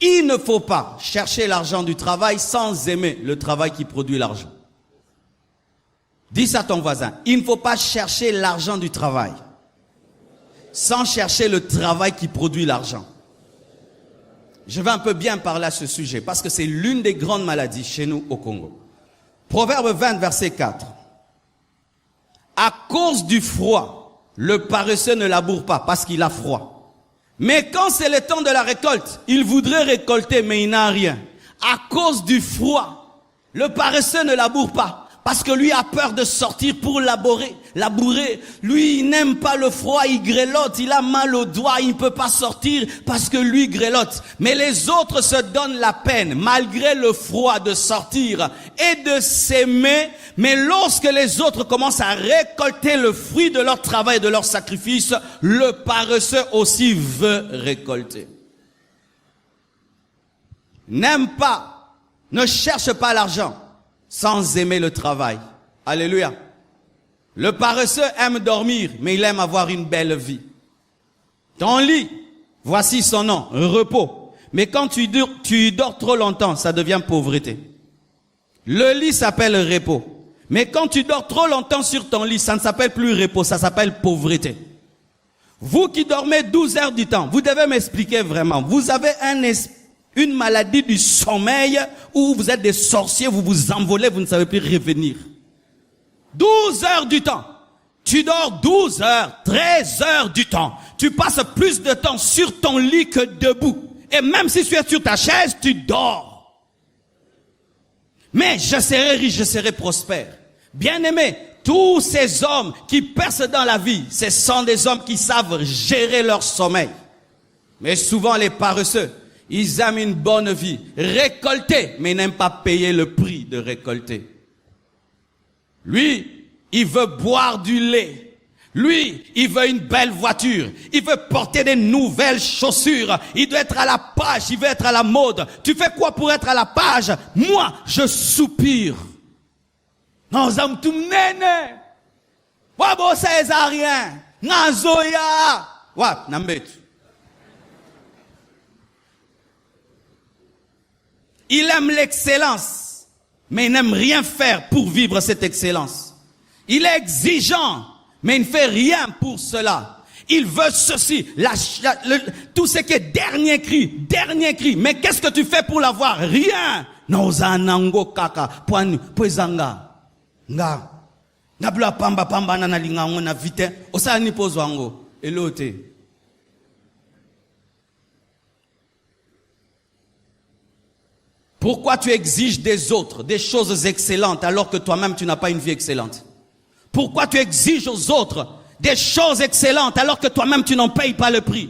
Il ne faut pas chercher l'argent du travail sans aimer le travail qui produit l'argent. Dis ça à ton voisin. Il ne faut pas chercher l'argent du travail sans chercher le travail qui produit l'argent. Je vais un peu bien parler à ce sujet parce que c'est l'une des grandes maladies chez nous au Congo. Proverbe 20, verset 4. À cause du froid, le paresseux ne laboure pas parce qu'il a froid. Mais quand c'est le temps de la récolte, il voudrait récolter mais il n'a rien. À cause du froid, le paresseux ne laboure pas. Parce que lui a peur de sortir pour labourer. Lui, il n'aime pas le froid, il grelotte, il a mal aux doigts, il ne peut pas sortir parce que lui grelotte. Mais les autres se donnent la peine, malgré le froid, de sortir et de s'aimer. Mais lorsque les autres commencent à récolter le fruit de leur travail, de leur sacrifice, le paresseux aussi veut récolter. N'aime pas, ne cherche pas l'argent sans aimer le travail. Alléluia. Le paresseux aime dormir, mais il aime avoir une belle vie. Ton lit, voici son nom, repos. Mais quand tu dors trop longtemps, ça devient pauvreté. Le lit s'appelle repos. Mais quand tu dors trop longtemps sur ton lit, ça ne s'appelle plus repos, ça s'appelle pauvreté. Vous qui dormez 12 heures du temps, vous devez m'expliquer vraiment. Vous avez une maladie du sommeil où vous êtes des sorciers, vous vous envolez, vous ne savez plus revenir. 12 heures du temps. Tu dors 12 heures, 13 heures du temps. Tu passes plus de temps sur ton lit que debout. Et même si tu es sur ta chaise, tu dors. Mais je serai riche, je serai prospère. Bien-aimé, tous ces hommes qui percent dans la vie, ce sont des hommes qui savent gérer leur sommeil. Mais souvent les paresseux, ils aiment une bonne vie, récolter, mais n'aiment pas payer le prix de récolter. Lui, il veut boire du lait. Lui, il veut une belle voiture. Il veut porter des nouvelles chaussures. Il doit être à la page, il veut être à la mode. Tu fais quoi pour être à la page? Moi, je soupire. Non, zam tout nene. Wabo Césarien. Nazoya. Wa, nambet. Il aime l'excellence, mais il n'aime rien faire pour vivre cette excellence. Il est exigeant, mais il ne fait rien pour cela. Il veut ceci, tout ce qui est dernier cri. Mais qu'est-ce que tu fais pour l'avoir? Rien. Nozanango kaka, poizanga. Nga. Nabla pamba na linga na vite. Osa ni pozwango. Elote. Pourquoi tu exiges des autres des choses excellentes alors que toi-même tu n'as pas une vie excellente? Pourquoi tu exiges aux autres des choses excellentes alors que toi-même tu n'en payes pas le prix?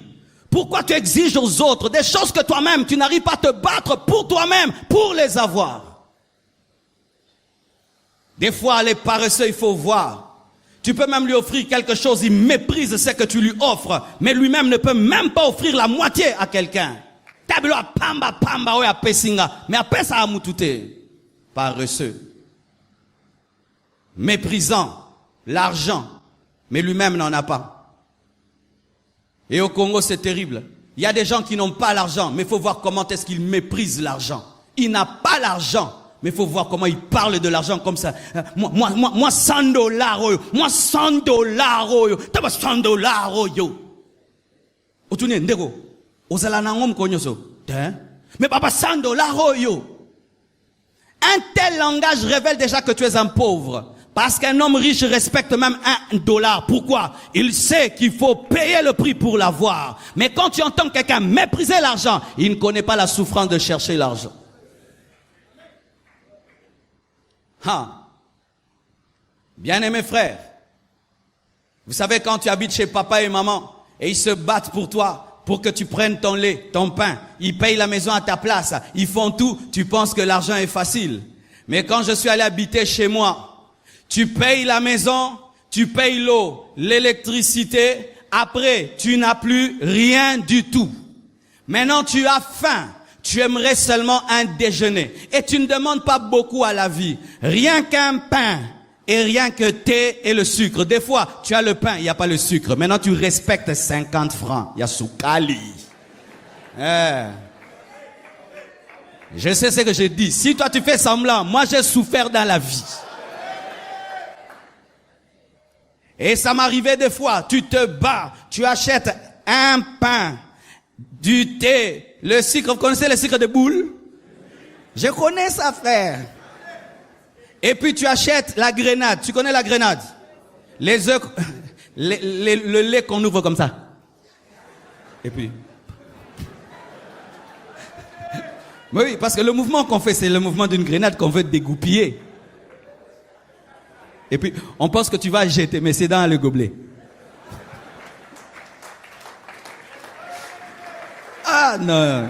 Pourquoi tu exiges aux autres des choses que toi-même tu n'arrives pas à te battre pour toi-même pour les avoir? Des fois les paresseux, il faut voir. Tu peux même lui offrir quelque chose, il méprise ce que tu lui offres, mais lui-même ne peut même pas offrir la moitié à quelqu'un. Mais après ça a moutouté. Paresseux. Méprisant l'argent, mais lui-même n'en a pas. Et au Congo, c'est terrible. Il y a des gens qui n'ont pas l'argent, mais il faut voir comment est-ce qu'ils méprisent l'argent. Il n'a pas l'argent, mais il faut voir comment il parle de l'argent comme ça. Moi, 100 dollars, moi, 100 dollars, t'as 100 dollars, yo. Otunye ndego. Mais papa, 100 dollars, yo. Un tel langage révèle déjà que tu es un pauvre. Parce qu'un homme riche respecte même $1. Pourquoi? Il sait qu'il faut payer le prix pour l'avoir. Mais quand tu entends quelqu'un mépriser l'argent, il ne connaît pas la souffrance de chercher l'argent. Bien-aimés frères, vous savez quand tu habites chez papa et maman, et ils se battent pour toi, pour que tu prennes ton lait, ton pain. Ils payent la maison à ta place. Ils font tout. Tu penses que l'argent est facile. Mais quand je suis allé habiter chez moi, tu payes la maison, tu payes l'eau, l'électricité. Après, tu n'as plus rien du tout. Maintenant, tu as faim. Tu aimerais seulement un déjeuner. Et tu ne demandes pas beaucoup à la vie. Rien qu'un pain. Et rien que thé et le sucre. Des fois, tu as le pain, il n'y a pas le sucre. Maintenant, tu respectes 50 francs. Il y a soukali. Je sais ce que je dis. Si toi tu fais semblant, moi j'ai souffert dans la vie. Et ça m'arrivait des fois, tu te bats, tu achètes un pain, du thé, le sucre. Vous connaissez le sucre de boule? Je connais ça, frère. Et puis tu achètes la grenade. Tu connais la grenade? Les œufs, le lait qu'on ouvre comme ça. Et puis... Oui, parce que le mouvement qu'on fait, c'est le mouvement d'une grenade qu'on veut dégoupiller. Et puis, on pense que tu vas jeter, mais c'est dans le gobelet. Ah non.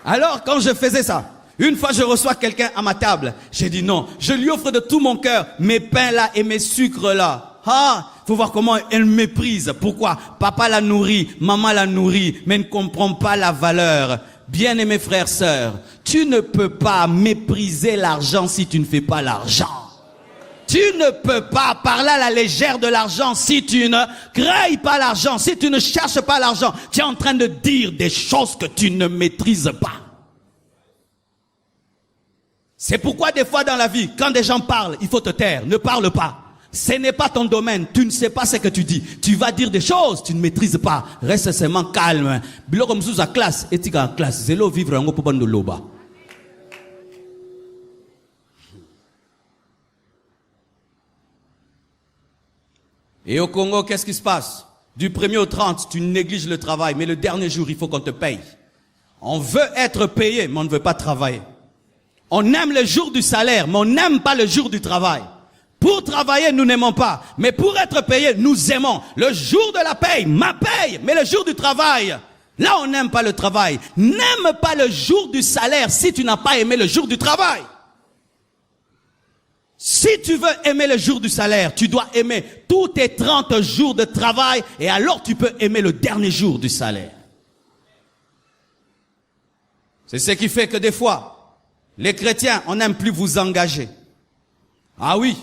Alors, quand je faisais ça, une fois je reçois quelqu'un à ma table, j'ai dit non, je lui offre de tout mon cœur mes pains là et mes sucres là. Ah, faut voir comment elle me méprise. Pourquoi? Papa l'a nourri, maman l'a nourri, mais ne comprend pas la valeur. Bien-aimés frères, sœurs, tu ne peux pas mépriser l'argent si tu ne fais pas l'argent. Tu ne peux pas parler à la légère de l'argent si tu ne crées pas l'argent, si tu ne cherches pas l'argent. Tu es en train de dire des choses que tu ne maîtrises pas. C'est pourquoi des fois dans la vie, quand des gens parlent, il faut te taire, ne parle pas. Ce n'est pas ton domaine, tu ne sais pas ce que tu dis. Tu vas dire des choses, tu ne maîtrises pas. Reste seulement calme. Bilo comme sous la classe, et tu en classe, c'est l'eau vivre en haut de l'oba. Et au Congo, qu'est-ce qui se passe? Du 1er au 30, tu négliges le travail, mais le dernier jour, il faut qu'on te paye. On veut être payé, mais on ne veut pas travailler. On aime le jour du salaire, mais on n'aime pas le jour du travail. Pour travailler, nous n'aimons pas. Mais pour être payé, nous aimons. Le jour de la paye, ma paye. Mais le jour du travail, là, on n'aime pas le travail. N'aime pas le jour du salaire si tu n'as pas aimé le jour du travail. Si tu veux aimer le jour du salaire, tu dois aimer tous tes 30 jours de travail et alors tu peux aimer le dernier jour du salaire. C'est ce qui fait que des fois, les chrétiens, on n'aime plus vous engager. Ah oui.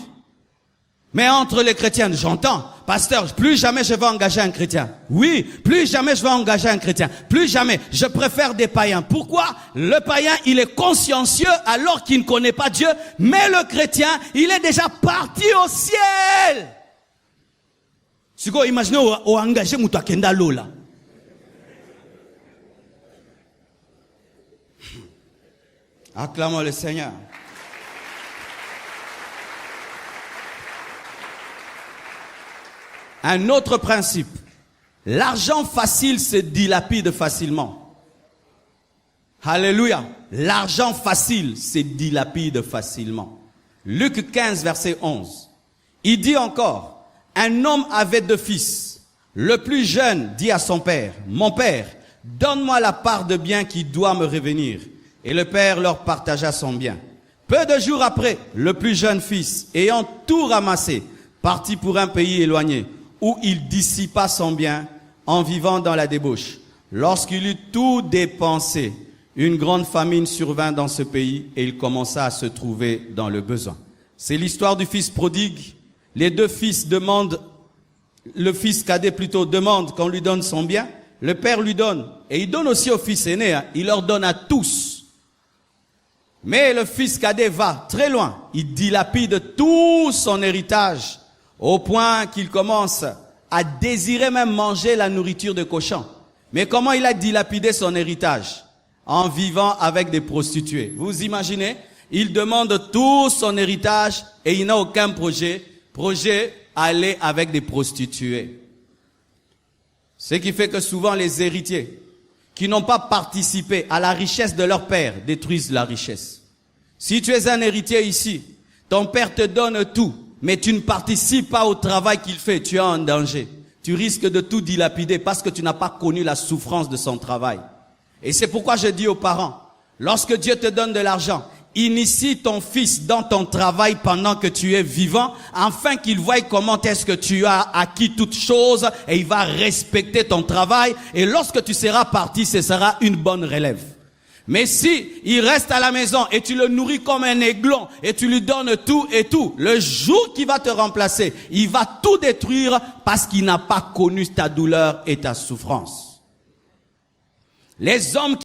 Mais entre les chrétiens, j'entends, pasteur, plus jamais je vais engager un chrétien. Oui, plus jamais je vais engager un chrétien. Plus jamais. Je préfère des païens. Pourquoi? Le païen, il est consciencieux alors qu'il ne connaît pas Dieu. Mais le chrétien, il est déjà parti au ciel. Si vous imaginez au engagé Moutakenda Lola. Acclamons le Seigneur. Un autre principe. L'argent facile se dilapide facilement. Alléluia. L'argent facile se dilapide facilement. Luc 15, verset 11. Il dit encore, un homme avait 2 fils. Le plus jeune dit à son père, mon père, donne-moi la part de bien qui doit me revenir. Et le père leur partagea son bien. Peu de jours après, le plus jeune fils, ayant tout ramassé, partit pour un pays éloigné, où il dissipa son bien en vivant dans la débauche. Lorsqu'il eut tout dépensé, une grande famine survint dans ce pays et il commença à se trouver dans le besoin. C'est l'histoire du fils prodigue. Les 2 fils demandent, le fils cadet plutôt demande qu'on lui donne son bien. Le père lui donne et il donne aussi au fils aîné, il leur donne à tous. Mais le fils cadet va très loin, il dilapide tout son héritage. Au point qu'il commence à désirer même manger la nourriture de cochon. Mais comment il a dilapidé son héritage? En vivant avec des prostituées. Vous imaginez? Il demande tout son héritage et il n'a aucun projet. Projet, aller avec des prostituées. Ce qui fait que souvent les héritiers qui n'ont pas participé à la richesse de leur père détruisent la richesse. Si tu es un héritier ici, ton père te donne tout. Mais tu ne participes pas au travail qu'il fait, tu es en danger. Tu risques de tout dilapider parce que tu n'as pas connu la souffrance de son travail. Et c'est pourquoi je dis aux parents, lorsque Dieu te donne de l'argent, initie ton fils dans ton travail pendant que tu es vivant, afin qu'il voie comment est-ce que tu as acquis toutes choses et il va respecter ton travail. Et lorsque tu seras parti, ce sera une bonne relève. Mais si il reste à la maison et tu le nourris comme un aiglon et tu lui donnes tout et tout, le jour qu'il va te remplacer, il va tout détruire parce qu'il n'a pas connu ta douleur et ta souffrance. Les hommes